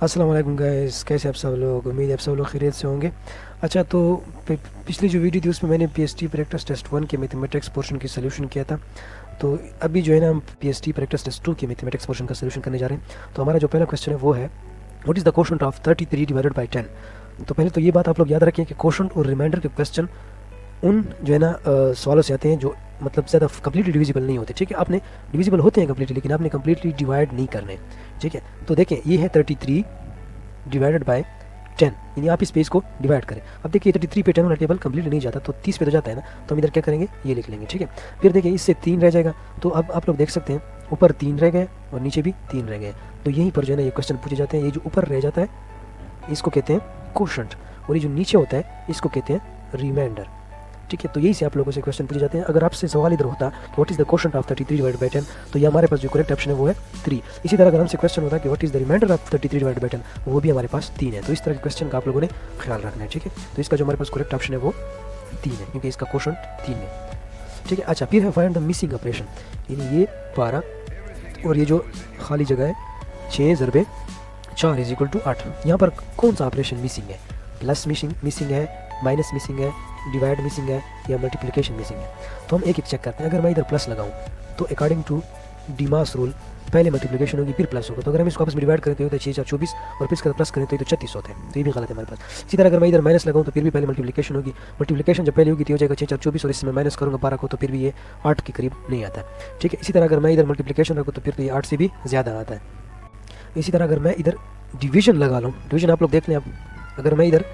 अस्सलाम वालेकुम गाइस, कैसे आप सब लोग। उम्मीद है आप सब लोग खैरियत से होंगे। अच्छा, तो पिछली जो वीडियो थी उसमें मैंने पीएसटी प्रैक्टिस टेस्ट 1 के मैथमेटिक्स पोर्शन की सोल्यूशन किया था। तो अभी जो है ना, हम पीएसटी प्रैक्टिस टेस्ट 2 के मैथमेटिक्स पोर्शन का सोल्यूशन करने जा रहे हैं। तो हमारा जो पहला क्वेश्चन है वो है, what is the quotient of 33 divided by 10। तो पहले तो ये बात आप लोग याद रखें कि क्वोशंट और रिमाइंडर के क्वेश्चन उन जो है ना सवालों से आते हैं जो मतलब ज़्यादा कम्प्लीटली डिविजिबल नहीं होते। ठीक है, आपने डिविजिबल होते हैं कम्प्लीटली, लेकिन आपने कम्प्लीटली डिवाइड नहीं करने। ठीक है, तो देखें ये है 33 डिवाइडेड बाय 10, यानी आप इस पेज को डिवाइड करें। अब देखिए 33 पे 10 वाला टेबल कंप्लीट नहीं जाता, तो 30 पे तो जाता है ना, तो हम इधर क्या करेंगे, ये लिख लेंगे। ठीक है, फिर देखिए इससे 3 रह जाएगा। तो अब आप लोग देख सकते हैं ऊपर 3 रह गए और नीचे भी 3 रह गए। तो यहीं पर जो है ना ये क्वेश्चन पूछे जाते हैं। ये जो ऊपर रह जाता है इसको कहते हैं क्वोशंट, और ये जो नीचे होता है इसको कहते हैं रिमाइंडर। ठीक है, तो यही से आप लोगों से क्वेश्चन पूछे जाते हैं। अगर आपसे सवाल इधर होता कि what is the quotient of 33 divided by 10, तो ये हमारे पास जो करेक्ट ऑप्शन है वो है 3। इसी तरह अगर हमसे क्वेश्चन होता है कि what is the reminder of 33 divided by 10, वो भी हमारे पास 3 है। तो इस तरह के क्वेश्चन का आप लोगों ने ख्याल रखना है। ठीक है, तो इसका जो हमारे पास करेक्ट ऑप्शन है वो 3 है, क्योंकि इसका क्वोशंट 3 है। ठीक है, अच्छा, फिर है फाइंड द मिसिंग ऑपरेशन, यानी ये 12 और ये जो खाली जगह है 6 ज़रबे 4 इज इक्वल टू 8। यहाँ पर कौन सा ऑपरेशन मिसिंग है? प्लस मिसिंग है, माइनस मिसिंग है, डिवाइड मिसिंग है, या मल्टीप्लिकेशन मिसिंग है? तो हम एक एक चेक करते हैं। अगर मैं इधर प्लस लगाऊं तो अकॉर्डिंग टू डीमास रूल पहले मल्टीप्लिकेशन होगी फिर प्लस होगा। तो अगर हम इसको आपस में डिवाइड करें तो ये होता है 6 4 24, और फिर इसका प्लस करें तो ये तो 36 होता है, तो ये भी गलत है हमारे पास। इसी तरह अगर मैं इधर माइनस लगाऊं तो फिर भी पहले मल्टीप्लिकेशन होगी। मल्टीप्लिकेशन जब पहले होगी तो हो जाएगा 6 4 24, और इसमें माइनस करूँगा 12 को तो फिर भी ये 8 के करीब नहीं आता है। ठीक है, इसी तरह अगर मैं इधर मल्टीप्लिकेशन रखूँ तो फिर तो ये 8 से भी ज़्यादा आता है। इसी तरह अगर मैं इधर डिवीजन लगा लूँ, डिवीजन आप लोग देख लें। अब अगर मैं इधर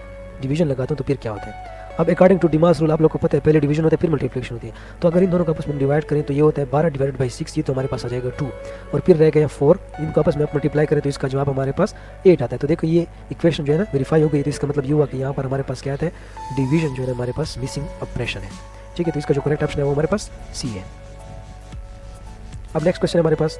डिवीजन लगाता हूँ तो फिर क्या होता है? अब अकॉर्डिंग टू डिमास रूल आप लोग को पता है पहले डिवीजन होता है फिर मल्टीप्लिकेशन होती है। तो अगर इन दोनों को आपस में डिवाइड करें तो ये होता है 12 डिवाइडेड बाई 6, ये तो हमारे पास आ जाएगा 2, और फिर रह गया 4। इनको आपस में आप मल्टीप्लाई करें तो इसका जवाब हमारे पास 8 आता है। तो देखो ये इक्वेशन जो है ना वेरीफाई हो गई। तो इसका मतलब ये हुआ कि यहाँ पर हमारे पास क्या आता है, डिवीजन जो है हमारे पास मिसिंग ऑपरेशन है। ठीक है, तो इसका जो करेक्ट ऑप्शन है वो हमारे पास सी है। अब नेक्स्ट क्वेश्चन है हमारे पास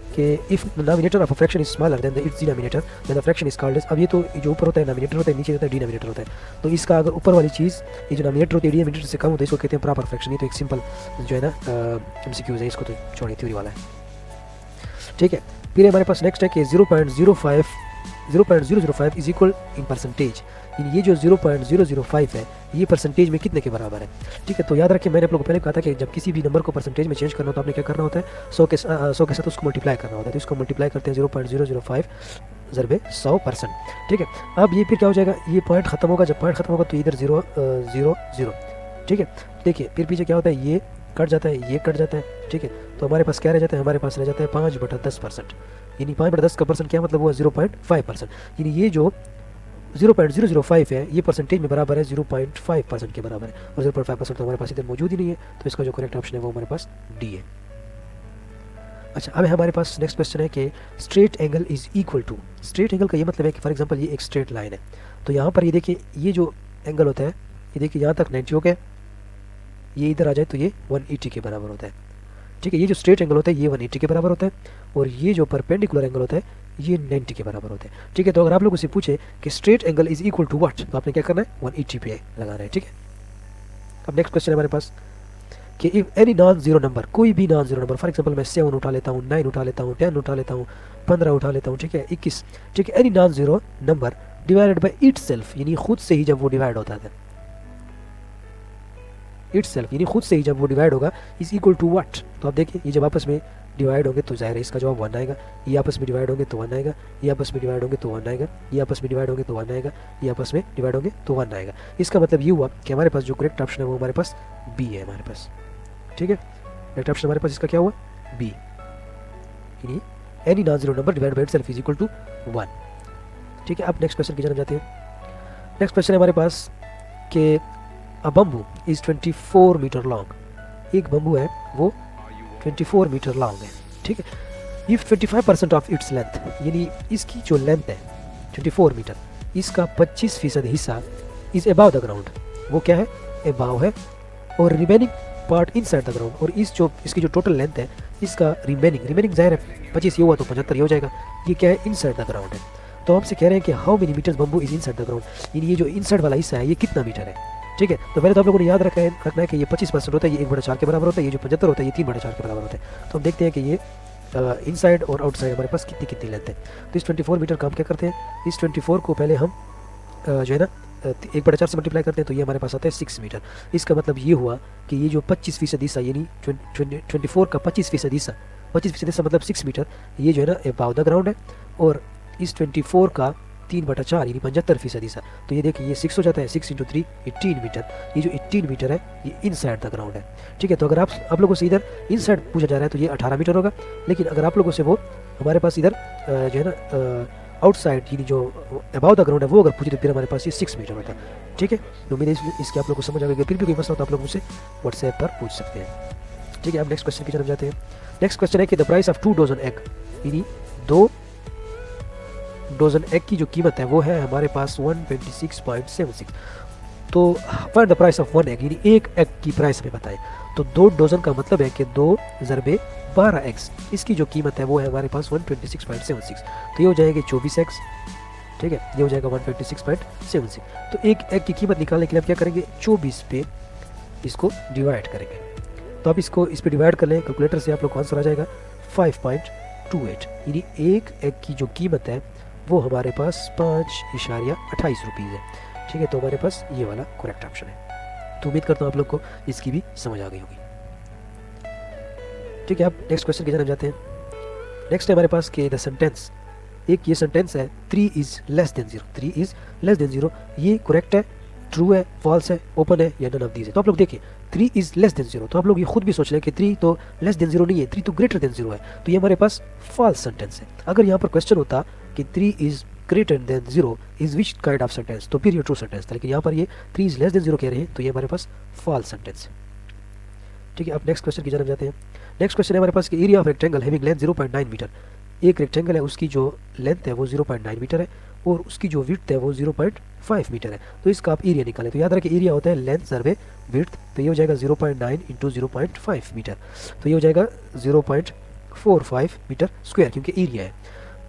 कि if denominator of a fraction is smaller than its denominator then the fraction is called age. अब ये तो जो ऊपर होता है डिनोमिनेटर होता है, नीचे होता है डिनोमिनेटर होता है। तो इसका अगर ऊपर वाली चीज़ ये जो डिनोमिनेटर होती है डिनोमिनेटर से कम होता है, इसको कहते हैं प्रॉपर फ्रैक्शन। ये तो एक सिंपल जो है ना एमसीक्यूज है, इसको तो छोड़िए, थ्योरी वाला है। ठीक है, फिर हमारे पास नेक्स्ट है कि 0.005 इज इक्वल इन परसेंटेज, ये जो 0.005 है ये परसेंटेज में कितने के बराबर है? ठीक है, तो याद रखें मैंने आप लोगों को पहले कहा था कि जब किसी भी नंबर को परसेंटेज में चेंज करना होता है आपने क्या करना होता है, 100 के साथ उसको मल्टीप्लाई करना होता है। तो इसको मल्टीप्लाई करते हैं 0.005 ज़रबे 100%। ठीक है, अब ये फिर क्या हो जाएगा, ये पॉइंट खत्म होगा। जब पॉइंट खत्म होगा तो इधर 0 0 0। ठीक है, देखिए फिर पीछे क्या होता है, ये कट जाता है, ये कट जाता है। ठीक है, तो हमारे पास क्या रह जाता है, हमारे पास रह जाता है 5/10%, यानी 5/10 का परसेंट क्या मतलब हुआ 0.5%। यानी ये जो 0.005 है ये परसेंटेज में बराबर है 0.5% के बराबर है, और 0.5% तो हमारे पास इधर मौजूद ही नहीं है। तो इसका जो करेक्ट ऑप्शन है वो हमारे पास डी है। अच्छा, अब हमारे पास नेक्स्ट क्वेश्चन है कि straight angle is equal to. Straight angle का ये मतलब है कि फॉर एग्जांपल ये एक स्ट्रेट लाइन है, तो यहाँ पर ये देखिए ये जो एंगल होता है ये देखिए यहाँ तक 90 हो गया, ये इधर आ जाए तो ये 180 के बराबर होता है। ठीक है, ये जो स्ट्रेट एंगल होता है ये 180 के बराबर होता है, और ये जो परपेंडिकुलर एंगल होता है ये 90 के बराबर होता है। ठीक है, तो अगर आप लोगों से पूछे कि straight angle is equal to what, तो आपने क्या करना है, 180 पे लगाना है। ठीक है, अब नेक्स्ट क्वेश्चन है हमारे पास कि if any non zero number, कोई भी non zero number, for example मैं 7 उठा लेता हूँ, 9 उठा लेता हूँ, 10 उठा लेता हूँ, 15 उठा लेता हूँ, ठीक है 21। ठीक है, any non zero number divided by itself, यानी खुद से ही जब वो डिवाइड होता है, इटसेल्फ यानी खुद से ही जब वो डिवाइड होगा, इज इक्वल टू व्हाट। तो आप देखिए ये जब आपस में डिवाइड होंगे तो जाहिर है इसका जवाब 1 आएगा, ये आपस में डिवाइड होंगे तो 1 आएगा, ये आपस में डिवाइड होंगे तो 1 आएगा, ये आपस में डिवाइड होंगे तो 1 आएगा, ये आपस में डिवाइड होंगे तो 1 आएगा। इसका मतलब ये हुआ कि हमारे पास जो करेक्ट ऑप्शन है वो हमारे पास बी है हमारे पास। ठीक है, करेक्ट ऑप्शन हमारे पास इसका क्या हुआ, बी, यानी any non zero number divide by itself is equal to 1। ठीक है, अब नेक्स्ट क्वेश्चन की जानब जाते हैं। नेक्स्ट क्वेश्चन है हमारे पास कि अ बम्बू इज 24 मीटर लॉन्ग, एक बम्बू है वो 24 मीटर लॉन्ग है। ठीक है, इफ 25% ऑफ इट्स लेंथ, यानी इसकी जो लेंथ है 24 मीटर, इसका 25% हिस्सा इज अबाव द ग्राउंड, वो क्या है, अबाव है, और remaining part inside the ground, और इसकी जो टोटल लेंथ है इसका रिमेनिंग जाहिर है 25 ये हुआ तो 75 ये हो जाएगा, ये क्या है, इनसाइड द ग्राउंड है। तो हमसे कह रहे हैं कि how many metres bamboo is inside the ground, यानी ये जो इनसाइड वाला हिस्सा है ये कितना मीटर है। ठीक है, तो पहले तो आप लोगों ने याद रखना है कि ये 25% होता है, ये 1/4 के बराबर होता है, ये जो 75 होता है ये 3/4 के बराबर होता है। तो हम देखते हैं कि ये इनसाइड और आउटसाइड हमारे पास कितनी कितनी लेंथ है। तो इस 24 मीटर का हम क्या करते हैं, इस 24 को पहले हम जो है ना 1/4 से मल्टीप्लाई करते हैं, तो ये हमारे पास आता है 6 मीटर। इसका मतलब ये हुआ कि ये जो 25% हिस्सा, यानी 24 का 25% हिस्सा, 25% हिस्सा मतलब 6 मीटर, ये जो है ना अबाव द ग्राउंड है। और इस 24 का 3/4 यानी 75% हिस्सा, तो ये देखिए ये 6 हो जाता है, 6 × 3 18 मीटर। ये जो 18 मीटर है ये इनसाइड द ग्राउंड है, ठीक है। तो अगर आप लोगों से इधर इनसाइड पूछा जा रहा है तो ये 18 मीटर होगा, लेकिन अगर आप लोगों से वो हमारे पास इधर जो है ना आउटसाइड यानी जो अबाव द ग्राउंड है वो अगर पूछे तो फिर हमारे पास ये 6 मीटर होता है, ठीक है। तो उम्मीद है इसकी आप लोगों को समझ आ गई। फिर भी कोई मसला हो तो आप लोग मुझसे व्हाट्सएप पर पूछ सकते हैं, ठीक है। अब नेक्स्ट क्वेश्चन की तरफ जाते हैं। नेक्स्ट क्वेश्चन है कि the price of 2 dozen egg, यानी 2 डजन एग की जो कीमत है वो है हमारे पास 126.76। तो find the price of 1 egg, यानी एक एग की प्राइस हमें बताएं। तो 2 डजन का मतलब है कि 2 × 12 एग्स, इसकी जो कीमत है वो है हमारे पास 126.76। तो ये हो जाएगा 24 एग्स, ठीक है, ये हो जाएगा 126.76। तो एक एग की कीमत निकालने के लिए हम क्या करेंगे, 24 पे इसको डिवाइड करेंगे। तो आप इसको इस पे डिवाइड कर लें कैलकुलेटर से, आप लोग को आंसर आ जाएगा 5.28, यानी एक एग की जो कीमत है वो हमारे पास 5.28 रुपीज़ है, ठीक है। तो हमारे पास ये वाला करेक्ट ऑप्शन है। तो उम्मीद करता हूँ आप लोग को इसकी भी समझ आ गई होगी, ठीक है। अब नेक्स्ट क्वेश्चन की तरफ जाते हैं। नेक्स्ट है हमारे पास कि द सेंटेंस, एक ये सेंटेंस है 3 is less than 0, 3 is less than 0, ये करेक्ट है, ट्रू है, फॉल्स है, ओपन है या नन ऑफ दीज है। तो आप लोग देखिए 3 इज़ लेस देन 0, तो आप लोग ये खुद भी सोच लें कि 3 तो लेस देन 0 नहीं है, 3 तो ग्रेटर देन 0 है, तो ये हमारे पास फॉल्स सेंटेंस है। अगर यहाँ पर क्वेश्चन होता कि 3 is greater than 0 is which kind of sentence, तो फिर ये ट्रू सेंटेंस था, लेकिन यहाँ पर ये 3 इज लेस देन 0 कह रहे हैं, तो ये हमारे पास फॉल्स सेंटेंस है, ठीक है। अब नेक्स्ट क्वेश्चन की तरफ जाते हैं। नेक्स्ट क्वेश्चन है हमारे पास कि area of rectangle having length 0.9 metre, एक रेक्टेंगल है उसकी जो लेंथ है वो 0.9 मीटर है और उसकी जो विड्थ है वो 0.5 मीटर है। तो इसका आप एरिया निकालें। तो याद रखें एरिया होता है लेंथ सर्वे विड्थ, तो ये हो जाएगा 0.9 × 0.5 मीटर, तो ये हो जाएगा 0.45 मीटर स्क्वायर, क्योंकि एरिया है।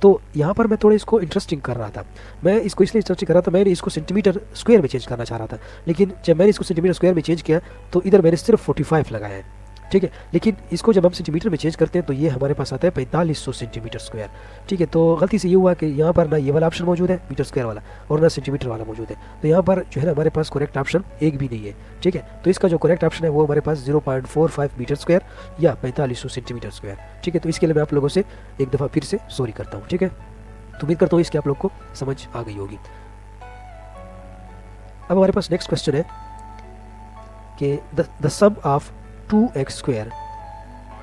तो यहाँ पर मैं थोड़ा इसको इंटरेस्टिंग कर रहा था, मैं इसको इसलिए इंटरेस्टिंग कर रहा था, मैंने इसको सेंटीमीटर स्क्वायर में चेंज करना चाह रहा था, लेकिन जब मैंने इसको सेंटीमीटर स्क्वायर में चेंज किया तो इधर मैंने सिर्फ 45 लगाया है, ठीक है। लेकिन इसको जब हम सेंटीमीटर में चेंज करते हैं तो ये हमारे पास आता है 4500 सेंटीमीटर स्क्वायर, ठीक है। तो गलती से ये हुआ कि यहाँ पर ना ये वाला ऑप्शन मौजूद है मीटर स्क्वायर वाला और ना सेंटीमीटर वाला मौजूद है, तो यहाँ पर जो है ना हमारे पास करेक्ट ऑप्शन एक भी नहीं है, ठीक है। तो इसका जो करेक्ट ऑप्शन है वो हमारे पास 0.45 मीटर स्क्वायर या 4500 सेंटीमीटर स्क्वायर, ठीक है। तो इसके लिए मैं आप लोगों से एक दफ़ा फिर से सॉरी करता हूँ, ठीक है। तो उम्मीद करता हूँ इसकी आप लोग को समझ आ गई होगी। अब हमारे पास नेक्स्ट क्वेश्चन है कि the sum of 2x square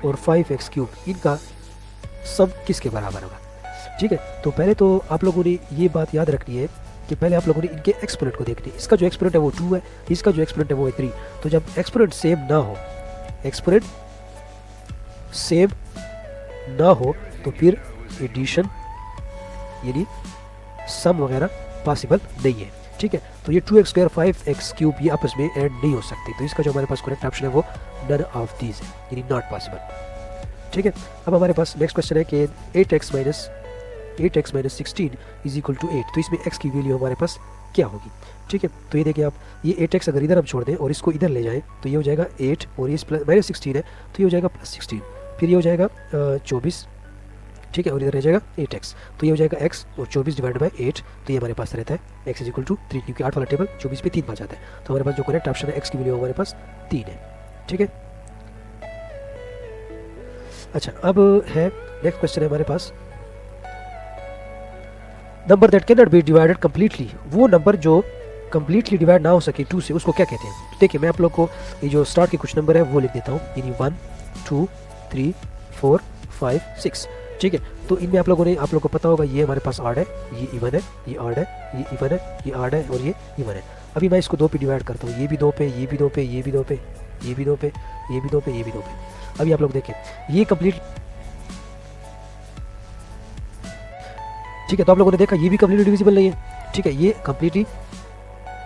और 5x क्यूब, इनका सम किसके बराबर होगा, ठीक है। तो पहले तो आप लोगों ने ये बात याद रखनी है कि पहले आप लोगों ने इनके एक्सपोनेंट को देखनी है। इसका जो एक्सपोनेंट है वो 2 है, इसका जो एक्सपोनेंट है वो है 3। तो जब एक्सपोनेंट सेम ना हो, एक्सपोनेंट सेम ना हो तो फिर एडिशन यानी सम वगैरह पॉसिबल नहीं है, ठीक है। तो ये 2x स्क्वायर 5x क्यूब ये आपस में ऐड नहीं हो सकते, तो इसका जो हमारे पास करेक्ट ऑप्शन है वो नन ऑफ दीज है, यानी नॉट पॉसिबल, ठीक है। अब हमारे पास नेक्स्ट क्वेश्चन है कि 8x minus 16 is equal to 8, तो इसमें x की वैल्यू हमारे पास क्या होगी, ठीक है। तो ये देखिए आप, ये 8x अगर इधर हम छोड़ दें और इसको इधर ले जाएं तो ये हो जाएगा 8 और ये माइनस 16 है तो ये हो जाएगा +16, फिर ये हो जाएगा 24, ठीक है, और इधर रह जाएगा 8x, तो ये हो जाएगा x और 24 डिवाइड बाई 8, तो ये हमारे पास रहता है x इज इक्वल टू 3, क्योंकि 8 वाला टेबल 24 पे 3 बार जाता है, तो हमारे पास जो करेक्ट ऑप्शन है x की वैल्यू हमारे पास 3 है, ठीक है। अच्छा, अब है नेक्स्ट क्वेश्चन है हमारे पास number that can not be divided completely, वो नंबर जो कम्प्लीटली डिवाइड ना हो सके 2 से, उसको क्या कहते हैं। तो देखिए मैं आप लोग को ये जो स्टार्ट के कुछ नंबर है वो लिख देता हूँ, यानी 1 2 3 4 5 6, ठीक है। तो इनमें आप लोग को पता होगा ये हमारे पास ऑड है, ये इवन है, ये ऑड है, ये इवन है, ये ऑड है और ये इवन है। अभी मैं इसको 2 पे डिवाइड करता हूँ, ये भी 2 पे, ये भी 2 पे, ये भी 2 पे, ये भी 2 पे, ये भी 2 पे, ये भी 2 पे। अभी आप लोग देखें ये कंप्लीट, ठीक है। तो आप लोगों ने देखा ये भी कंप्लीटली डिविजिबल नहीं है, ठीक है, ये कंप्लीटली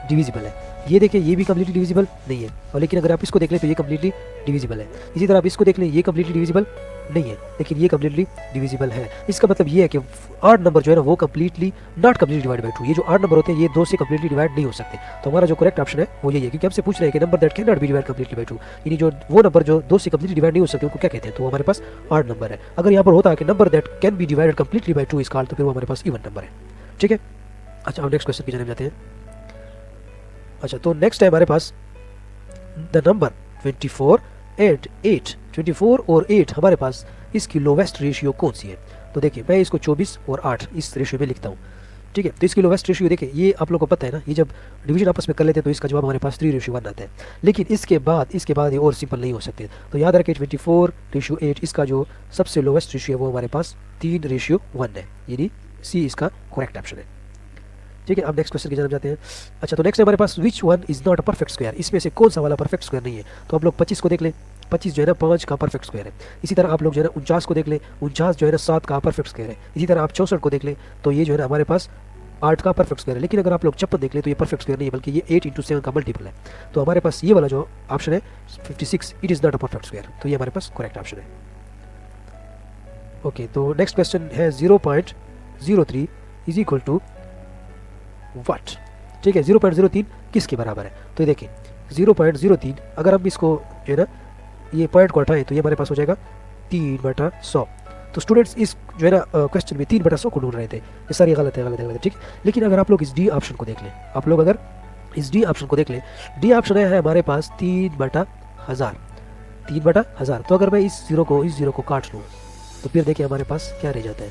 डिविजिबल है। ये देखिए ये भी कंप्लीटली डिविजिबल नहीं है, और लेकिन अगर आप इसको देख लें तो ये कंप्लीटली डिविजिबल है। इसी तरह आप इसको देख लें, ये कंप्लीटली डिविजिबल नहीं है, लेकिन ये कम्प्लीटली डिविजिबल है। इसका मतलब ये है कि आड नंबर जो है ना वो completely not completely divide by 2। ये जो आड नंबर होते हैं ये 2 से कम्प्लीटली डिवाइड नहीं हो सकते। तो हमारा जो करेक्ट ऑप्शन है वो यही है, क्योंकि हमसे पूछ रहे हैं कि number that can not B divide completely by 2, यानी जो वो नंबर जो 2 से कम्प्लीटली डिवाइड नहीं हो सकते उनको क्या कहते हैं, तो हमारे पास आड नंबर है। अगर यहाँ पर होता है कि number that can be divided completely by 2 is called, तो फिर वो हमारे पास इवन नंबर है। ठीक है, अच्छा अब नेक्स्ट क्वेश्चन की जाने जाते हैं। अच्छा तो नेक्स्ट है हमारे पास द नंबर 24 एंड 8। 24 और 8 हमारे पास इसकी लोवेस्ट रेशियो कौन सी है? तो देखिए मैं इसको 24 और 8 इस रेशियो में लिखता हूँ। ठीक है, तो इसकी लोवेस्ट रेशियो देखिए, ये आप लोगों को पता है ना, ये जब डिवीजन आपस में कर लेते हैं तो इसका जवाब हमारे पास 3:1 आता है। लेकिन इसके बाद ये और सिंपल नहीं हो सकते। तो याद रखें 24:8 इसका जो सबसे लोवेस्ट रेशियो है वो हमारे पास 3:1 है, यानी सी इसका करेक्ट ऑप्शन है। ठीक है, अब नेक्स्ट क्वेश्चन की जानब जाते हैं। अच्छा तो नेक्स्ट हमारे पास which one is not a perfect square, इसमें से कौन सा वाला परफेक्ट स्क्वायर नहीं है? तो आप लोग 25 को देख लें, 25 जो है ना 5 का परफेक्ट स्क्वायर है। इसी तरह आप लोग जो है ना 49 को देख लें, 49 जो है ना 7 का परफेक्ट स्क्वायर है। इसी तरह आप 64 को देख लें, तो ये जो है ना हमारे पास 8 का परफेक्ट स्क्वायर है। लेकिन अगर आप लोग 56 देख लें तो ये परफेक्ट स्क्वायर नहीं है, बल्कि ये 8 × 7 का मल्टीपल है। तो हमारे पास ये वाला जो ऑप्शन है 56, it is not a perfect square, तो ये हमारे पास करेक्ट ऑप्शन है। ओके, तो नेक्स्ट क्वेश्चन है 0.03 इज इक्वल टू व्हाट? ठीक है, 0.03 किसके बराबर है? तो ये देखिए 0.03 अगर हम इसको जो है ना ये पॉइंट को हटाएं तो ये हमारे पास हो जाएगा 3/100। तो स्टूडेंट्स इस जो है ना क्वेश्चन में 3/100 को ढूंढ रहे थे, ये सारी गलत है। ठीक है, लेकिन अगर आप लोग इस डी ऑप्शन को देख लें, आप लोग अगर इस डी ऑप्शन को देख लें, डी ऑप्शन है हमारे पास 3/1000, 3/1000। तो अगर मैं इस जीरो को काट लूँ तो फिर देखिए हमारे पास क्या रह जाता है,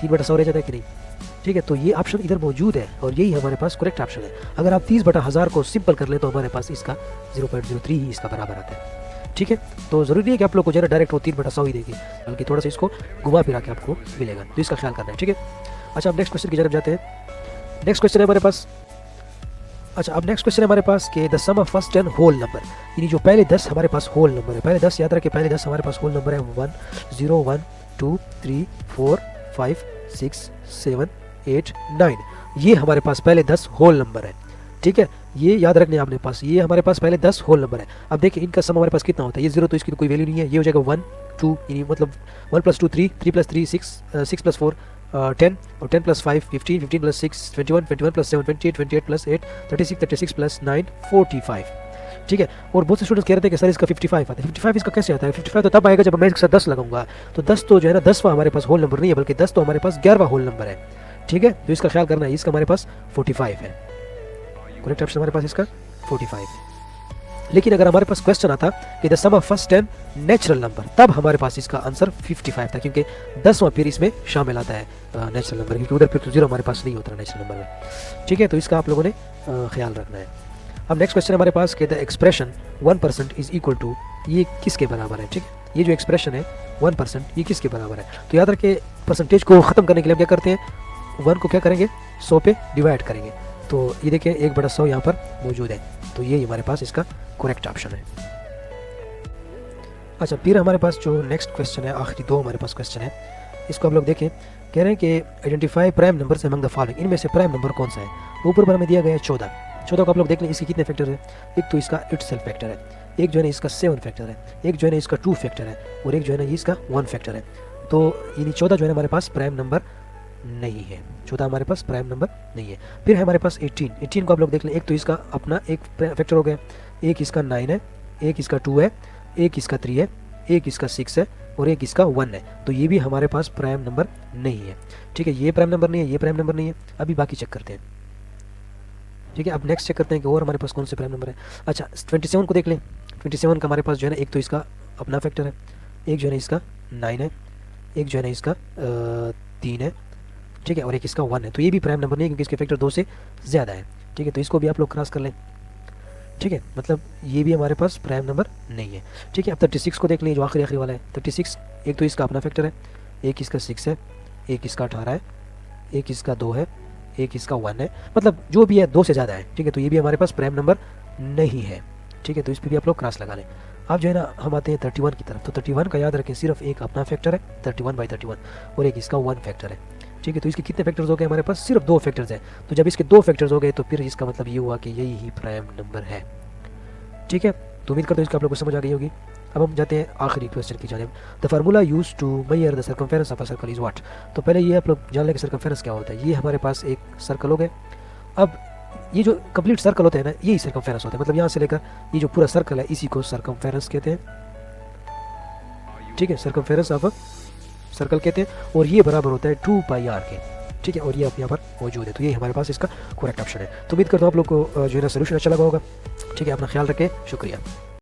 3/100 रह जाता है कि नहीं? ठीक है, तो ये ऑप्शन इधर मौजूद है और यही हमारे पास करेक्ट ऑप्शन है। अगर आप 30/1000 को सिंपल कर ले तो हमारे पास इसका 0.03 ही इसका बराबर आता है। ठीक है, तो ज़रूरी नहीं है कि आप लोग को जरा डायरेक्ट वो 3/100 ही देगी, बल्कि थोड़ा सा इसको घुमा फिरा के आपको मिलेगा, तो इसका ख्याल करना है। ठीक है, अच्छा अब नेक्स्ट क्वेश्चन की तरफ जाते हैं। नेक्स्ट क्वेश्चन है हमारे पास, अच्छा अब नेक्स्ट क्वेश्चन है हमारे पास कि the sum of first 10 whole number, यानी जो पहले 10 हमारे पास होल नंबर है। पहले 10 याद रखें, पहले 10 हमारे पास होल नंबर है 1 0 1 2 3 4 5 6 7 8 9। ये हमारे पास पहले 10 होल नंबर है। ठीक है, ये याद रखने आपने पास, ये हमारे पास पहले 10 होल नंबर है। अब देखिए इनका सम हमारे पास कितना होता है, ये 0 तो इसकी तो कोई वैल्यू नहीं है, ये हो जाएगा 1 2, यानी मतलब 1 + 2 3 3 + 3 6 6 + 4 10 और 10 + 5 15 15 + 6 21 21 + 7 28 28 + 8 36 36 + 9 45। ठीक है, और बहुत से स्टूडेंट्स कह रहे थे कि सर इसका 55 आता है। 55 इसका कैसे आता है? 55 तो तब आएगा जब मैं इसके साथ 10 लगाऊंगा। तो 10 तो जो है ना 10वां हमारे पास होल नंबर नहीं है, बल्कि 10 तो हमारे पास 11वां होल नंबर है। ठीक है, तो इसका ख्याल करना है, इसका हमारे पास 45 है। करेक्ट ऑप्शन हमारे पास इसका 45। लेकिन अगर हमारे पास क्वेश्चन आता कि the sum of first 10 natural number, तब हमारे पास इसका आंसर 55 था, क्योंकि 10वां फिर इसमें शामिल आता है नेचुरल नंबर, क्योंकि उधर फिर तो 0 हमारे पास नहीं होता नेचुरल नंबर में। ठीक है, तो इसका आप लोगों ने ख्याल रखना है। अब नेक्स्ट क्वेश्चन हमारे पास कि the expression 1% is equal to, ये किसके बराबर है? ठीक है, ये जो एक्सप्रेशन है 1% ये किसके बराबर है? तो याद रखें परसेंटेज को ख़त्म करने के लिए हम क्या करते हैं, 1 को क्या करेंगे 100 पे डिवाइड करेंगे। तो ये देखिए 1/100 यहाँ पर मौजूद है, तो ये हमारे पास इसका करेक्ट ऑप्शन है। अच्छा फिर हमारे पास जो नेक्स्ट क्वेश्चन है, आखिरी 2 हमारे पास क्वेश्चन है, इसको हम लोग देखें। कह रहे हैं कि identify prime numbers among the following, इनमें से प्राइम नंबर कौन सा है? ऊपर पर हमें दिया गया है 14 को आप लोग देख लें, इसके कितने फैक्टर है? एक तो इसका इटसेल्फ फैक्टर है, एक जो है ना इसका 7 फैक्टर है, एक जो है ना इसका 2 फैक्टर है, और एक जो है ना इसका 1 फैक्टर है। तो यानी 14 जो है हमारे पास प्राइम नंबर नहीं है, 14 हमारे पास प्राइम नंबर नहीं है। फिर है हमारे पास 18 को आप लोग देख लें, एक तो इसका अपना एक फैक्टर हो गया, एक इसका 9 है, एक इसका 2 है, एक इसका 3 है, एक इसका 6 है, और एक इसका 1 है। तो ये भी हमारे पास प्राइम नंबर नहीं है। ठीक है, ये प्राइम नंबर नहीं है, ये प्राइम नंबर नहीं है। अभी बाकी चेक करते हैं। ठीक है, अब नेक्स्ट चेक करते हैं कि और हमारे पास कौन से प्राइम नंबर है। अच्छा 27 को देख लें, 27 का हमारे पास जो है ना एक तो इसका अपना फैक्टर है, एक जो है ना इसका 9 है, एक जो है ना इसका 3 है, ठीक है, और एक इसका 1 है। तो ये भी प्राइम नंबर नहीं है, क्योंकि इसके फैक्टर 2 से ज़्यादा है। ठीक है, तो इसको भी आप लोग क्रॉस कर लें। ठीक है, मतलब ये भी हमारे पास प्राइम नंबर नहीं है। ठीक है, अब 36 को देख लें, जो आखिरी वाला है 36, एक तो इसका अपना फैक्टर है, एक इसका 6 है, एक इसका 18 है, एक इसका 2 है, एक इसका 1 है, मतलब जो भी है 2 से ज़्यादा है। ठीक है, तो ये भी हमारे पास प्राइम नंबर नहीं है। ठीक है, तो इस पर भी आप लोग क्रॉस लगा लें। अब जो है ना हम आते हैं 31 की तरफ। तो 31 का याद रखें, सिर्फ एक अपना फैक्टर है 31/31, और एक इसका 1 फैक्टर है। ठीक है, तो इसके कितने फैक्टर्स हो गए हमारे पास? सिर्फ 2 फैक्टर्स हैं। तो जब इसके 2 फैक्टर्स हो गए तो फिर इसका मतलब ये हुआ कि यही ही प्राइम नंबर है। ठीक है, तो उम्मीद करता हूँ इसका आप लोग को समझ आ गई होगी। अब हम जाते हैं आखिरी क्वेश्चन की जानिब। The formula use to measure the circumference of a circle is what. तो पहले ये आप लोग जान लें कि सर्कमफेरेंस क्या होता है। ये हमारे पास एक सर्कल हो गया। अब ये जो कंप्लीट सर्कल होते हैं ना, यही सर्कमफेरेंस होता है। मतलब यहाँ से लेकर ये जो पूरा सर्कल है इसी को सर्कमफेरेंस कहते हैं। ठीक है, सर्कमफेरेंस ऑफ अ सर्कल कहते हैं। और ये बराबर होता है 2πr के। ठीक है, और ये आप यहाँ पर मौजूद है। तो ये हमारे पास इसका करेक्ट ऑप्शन है। तो उम्मीद करता हूँ आप लोग को जो है ना सोल्यूशन अच्छा लगा होगा। ठीक है, अपना ख्याल रखें, शुक्रिया।